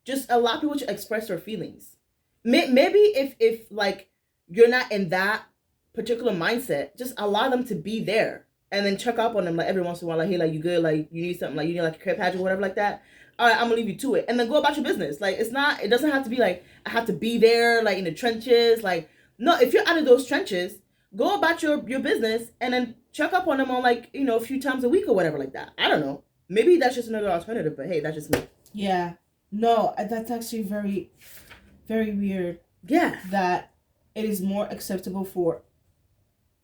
just allow people to express their feelings. Maybe if like you're not in that particular mindset, just allow them to be there and then check up on them like every once in a while, like, hey, like you good, like you need something, like you need like a care package or whatever like that. All right, I'm gonna leave you to it, and then go about your business. Like it doesn't have to be like I have to be there like in the trenches. Like no, if you're out of those trenches, go about your business and then check up on them on like, you know, a few times a week or whatever like that. I don't know. Maybe that's just another alternative, but hey, that's just me. Yeah. No, that's actually very, very weird. Yeah. That it is more acceptable for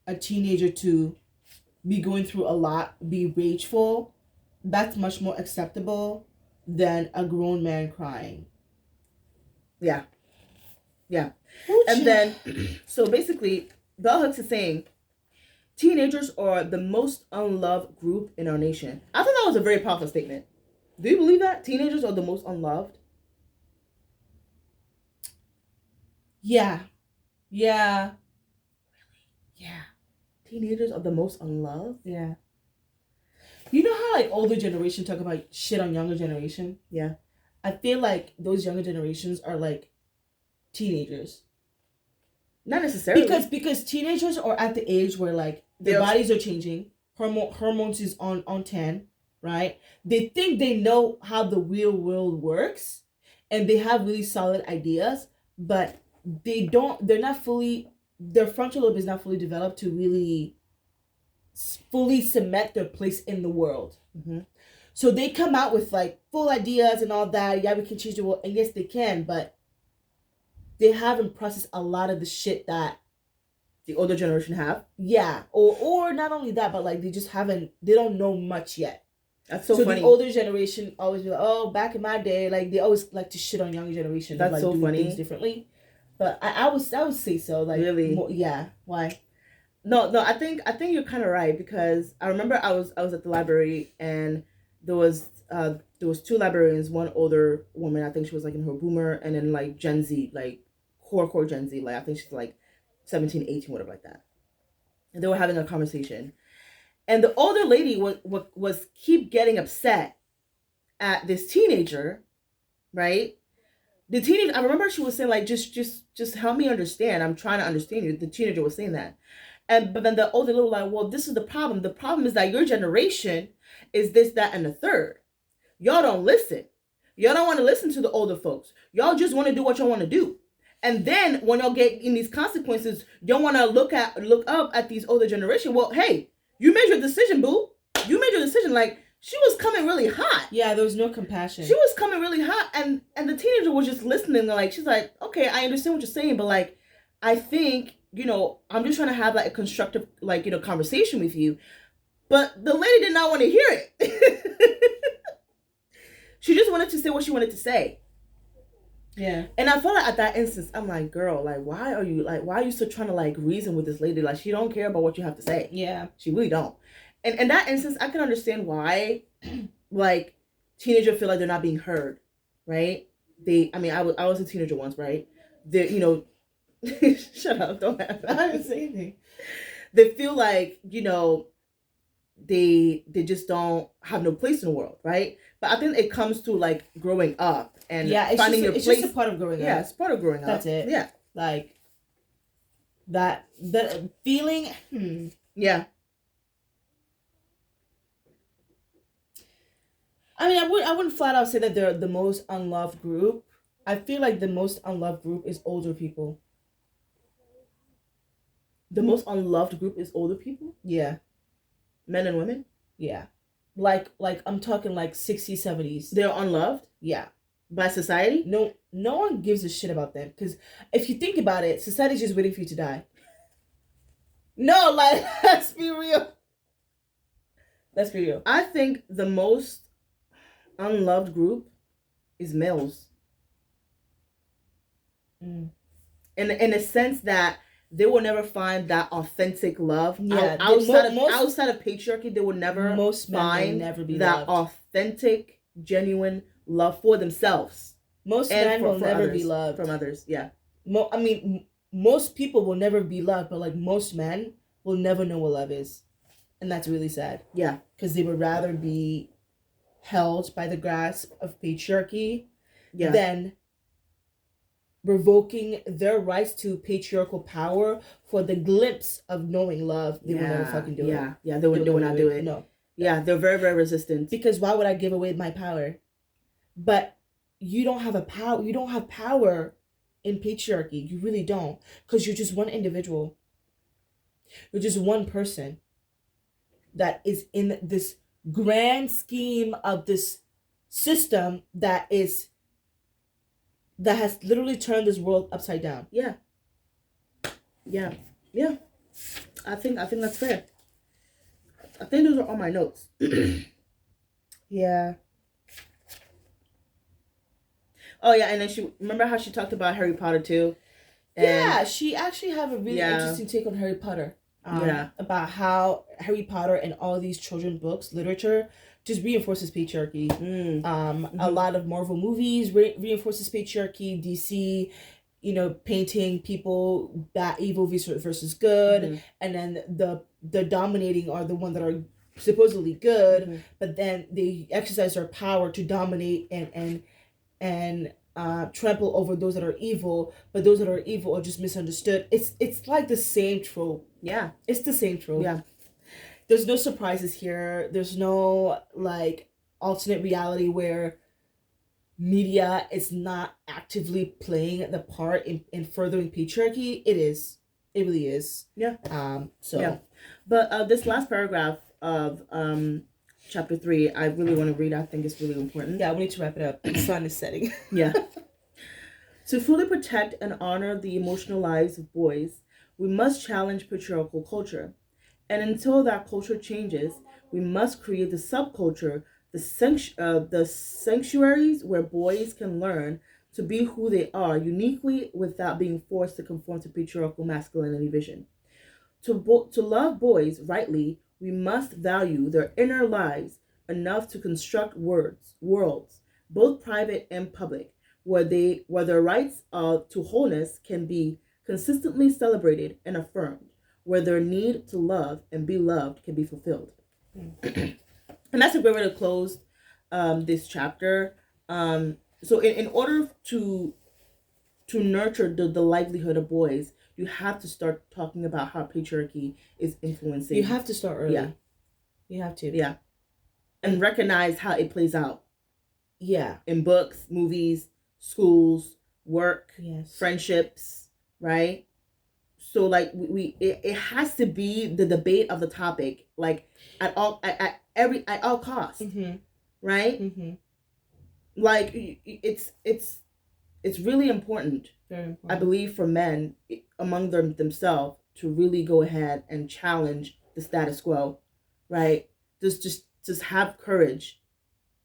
a teenager to be going through a lot, be rageful. That's much more acceptable than a grown man crying. Yeah. Yeah. And then, so basically, Bell Hooks is saying, teenagers are the most unloved group in our nation. I thought that was a very powerful statement. Do you believe that? Teenagers are the most unloved? Yeah. Yeah. Really? Yeah. Teenagers are the most unloved? Yeah. You know how like older generation talk about shit on younger generation? Yeah. I feel like those younger generations are like teenagers. Not necessarily. Because teenagers are at the age where like their bodies are changing, hormones is on 10, right? They think they know how the real world works and they have really solid ideas, but their frontal lobe is not fully developed to really fully cement their place in the world. Mm-hmm. So they come out with like full ideas and all that. Yeah, we can change the world, and yes, they can, but they haven't processed a lot of the shit that the older generation have. Yeah, or not only that, but like they don't know much yet. That's so funny. The older generation always be like, oh, back in my day, like they always like to shit on younger generation. That's like, so funny. Things differently, but I would say so. Like really, yeah. Why? No. I think you're kind of right, because I remember I was at the library and there was two librarians, one older woman, I think she was like in her boomer, and then like Gen Z, like core Gen Z, like I think she's like 17, 18, whatever like that. And they were having a conversation. And the older lady was keep getting upset at this teenager, right? The teenager, I remember she was saying like, just help me understand. I'm trying to understand you. The teenager was saying that. But then the older lady was like, well, this is the problem. The problem is that your generation is this, that, and the third. Y'all don't listen. Y'all don't want to listen to the older folks. Y'all just want to do what y'all want to do. And then when y'all get in these consequences, y'all want to look up at these older generation. Well, hey, you made your decision, boo. You made your decision. Like, she was coming really hot. Yeah, there was no compassion. She was coming really hot, and the teenager was just listening. Like, she's like, okay, I understand what you're saying, but like, I think, I'm just trying to have like a constructive, like, conversation with you. But the lady did not want to hear it. She just wanted to say what she wanted to say. Yeah. And I felt like at that instance, I'm like, girl, like, why are you still trying to like reason with this lady? Like, she don't care about what you have to say. Yeah. She really don't. And in that instance, I can understand why, like, teenagers feel like they're not being heard, right? I was a teenager once, right? They, shut up, don't have that. I didn't say anything. They feel like, they just don't have no place in the world, right? But I think it comes to like growing up and finding your place. It's just a part of growing up. Yeah, it's part of growing up. That's it. Yeah. Like, the feeling. Yeah. I mean, I wouldn't flat out say that they're the most unloved group. I feel like the most unloved group is older people. The most unloved group is older people? Yeah. Men and women? Yeah. Like I'm talking like 60s, 70s. They're unloved? Yeah. By society? No one gives a shit about them. Because if you think about it, society's just waiting for you to die. No, like, let's be real. Let's be real. I think the most unloved group is males. In a sense that they will never find that authentic love. Yeah, outside of patriarchy, they will never find that authentic, genuine love for themselves. Most men will never be loved from others. Yeah. Most people will never be loved, but like most men will never know what love is, and that's really sad. Yeah, because they would rather be held by the grasp of patriarchy than revoking their rights to patriarchal power for the glimpse of knowing love. They will never fucking do it. Yeah, they will not do it. No. Yeah, they're very, very resistant. Because why would I give away my power? But you don't have power in patriarchy. You really don't. Because you're just one individual. You're just one person that is in this grand scheme of this system that has literally turned this world upside down. Yeah. I think that's fair. I think those are all my notes. Yeah. Oh yeah, and then remember how she talked about Harry Potter too? Yeah, she actually have a really interesting take on Harry Potter. About how Harry Potter and all these children books, literature, just reinforces patriarchy. A lot of Marvel movies reinforces patriarchy. DC, painting people that evil versus good, and then the dominating are the one that are supposedly good, but then they exercise their power to dominate and trample over those that are evil, but those that are evil are just misunderstood. It's like the same trope. Yeah, it's the same trope. Yeah. There's no surprises here. There's no like alternate reality where media is not actively playing the part in furthering patriarchy. It is. It really is. Yeah. Yeah. But this last paragraph of chapter 3, I really want to read. I think it's really important. Yeah, we need to wrap it up. The sun is setting. Yeah. To fully protect and honor the emotional lives of boys, we must challenge patriarchal culture. And until that culture changes, we must create the subculture, the sanctuaries where boys can learn to be who they are uniquely without being forced to conform to patriarchal masculinity vision. To love boys rightly, we must value their inner lives enough to construct worlds, both private and public, where their rights to wholeness can be consistently celebrated and affirmed, where their need to love and be loved can be fulfilled. And that's a great way to close this chapter. So in order to nurture the livelihood of boys, you have to start talking about how patriarchy is influencing. You have to start early. Yeah. You have to. Yeah. And recognize how it plays out. Yeah. In books, movies, schools, work, Yes. friendships, right? So like it has to be the debate of the topic, like at all costs, right? Like it's really important. Very important. I believe for men among themselves to really go ahead and challenge the status quo, right? Just have courage,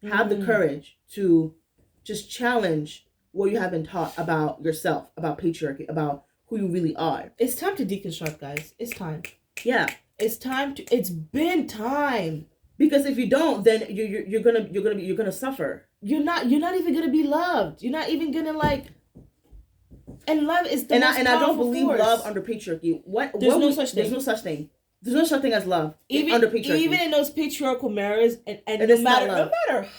have the courage to just challenge what you have been taught about yourself, about patriarchy, about who you really are. It's time to deconstruct, guys. It's time. Yeah, it's time to. It's been time. Because if you don't, then you're gonna suffer. You're not even gonna be loved. You're not even gonna like. And love is the most and I don't believe force. Love under patriarchy. There's no such thing. There's no such thing. There's no such thing as love even under patriarchy. Even in those patriarchal marriages, and no matter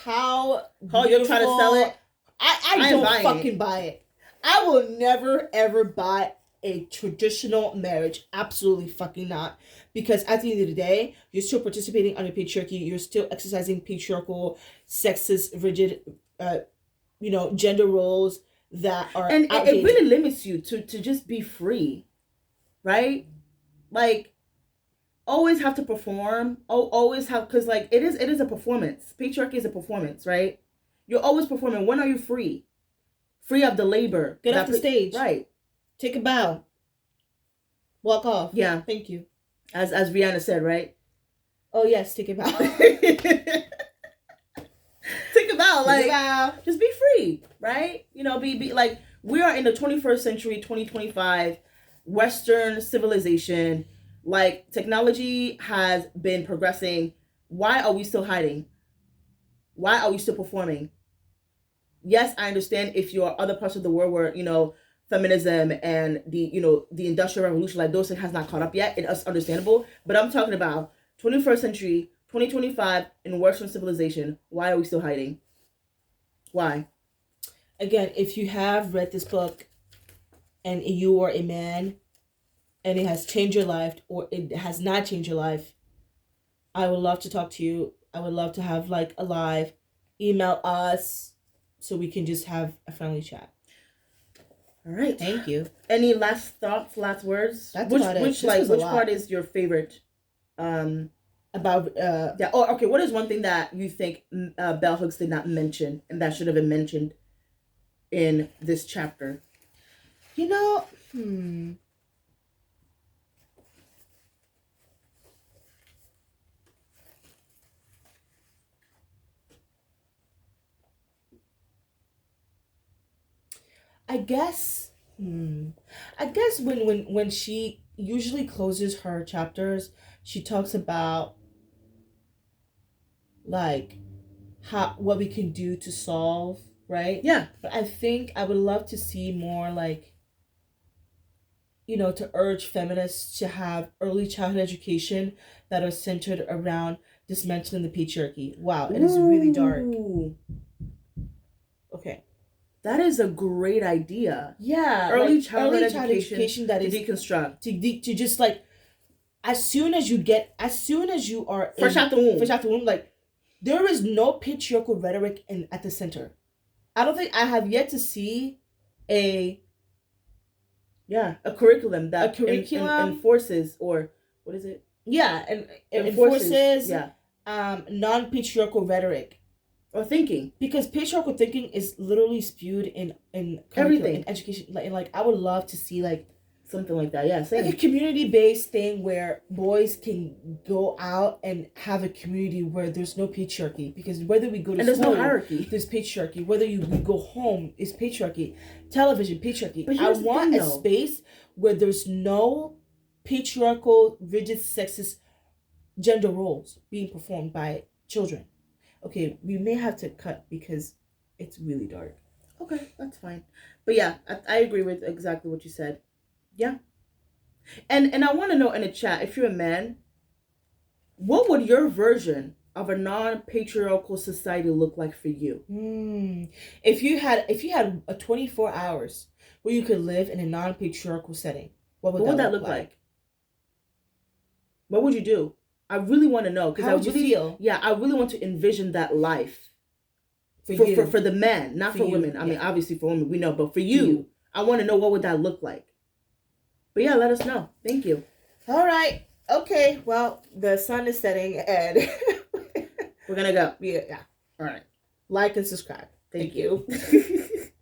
how you're trying to sell it, I don't fucking buy it. I will never ever buy a traditional marriage. Absolutely fucking not. Because at the end of the day, you're still participating under patriarchy. You're still exercising patriarchal, sexist, rigid, gender roles that are and outdated. It really limits you to just be free, right? Like, always have to perform. Always have, because like it is a performance. Patriarchy is a performance, right? You're always performing. When are you free? Free of the labor. Get off the stage. Right. Take a bow. Walk off. Yeah. Thank you. As Rihanna said, right? Oh yes, take a bow. Take a bow. Like, just be free, right? Be like, we are in the 21st century, 2025, Western civilization. Like, technology has been progressing. Why are we still hiding? Why are we still performing? Yes, I understand if you're other parts of the world where, feminism and the Industrial Revolution, like those things has not caught up yet. It's understandable. But I'm talking about 21st century, 2025 in Western civilization. Why are we still hiding? Why? Again, if you have read this book and you are a man and it has changed your life or it has not changed your life, I would love to talk to you. I would love to have like a live. Email us so we can just have a friendly chat. All right. Thank you. Any last thoughts, last words? That's about it. Which part is your favorite? About yeah. Oh, okay. What is one thing that you think Bell Hooks did not mention and that should have been mentioned in this chapter? I guess when she usually closes her chapters, she talks about like what we can do to solve, right? Yeah. But I think I would love to see more like, to urge feminists to have early childhood education that are centered around dismantling the patriarchy. Wow, it is really dark. Okay. That is a great idea. Yeah, early childhood education that is deconstruct to just like as soon as you are fresh out the womb, like there is no patriarchal rhetoric at the center. I don't think I have yet to see a curriculum that enforces, or what is it? Yeah, and enforces non-patriarchal rhetoric. Or thinking, because patriarchal thinking is literally spewed in everything, in education. Like I would love to see like something like that. Yeah, same. Like a community-based thing where boys can go out and have a community where there's no patriarchy. Because whether we go to there's school, no hierarchy. There's patriarchy. Whether we go home, is patriarchy. Television, patriarchy. But I want a space where there's no patriarchal, rigid, sexist gender roles being performed by children. Okay, we may have to cut because it's really dark. Okay, that's fine. But yeah, I agree with exactly what you said. Yeah. And I want to know in the chat, if you're a man, what would your version of a non-patriarchal society look like for you? If you had a 24 hours where you could live in a non-patriarchal setting, what would that look like? What would you do? I really want to know, because How would you feel? Yeah, I really want to envision that life. for the men, not for you, women. I mean, obviously for women we know, but for you, I want to know what would that look like. But yeah, let us know. Thank you. All right. Okay. Well, the sun is setting, and we're gonna go. Yeah. All right. Like and subscribe. Thank you.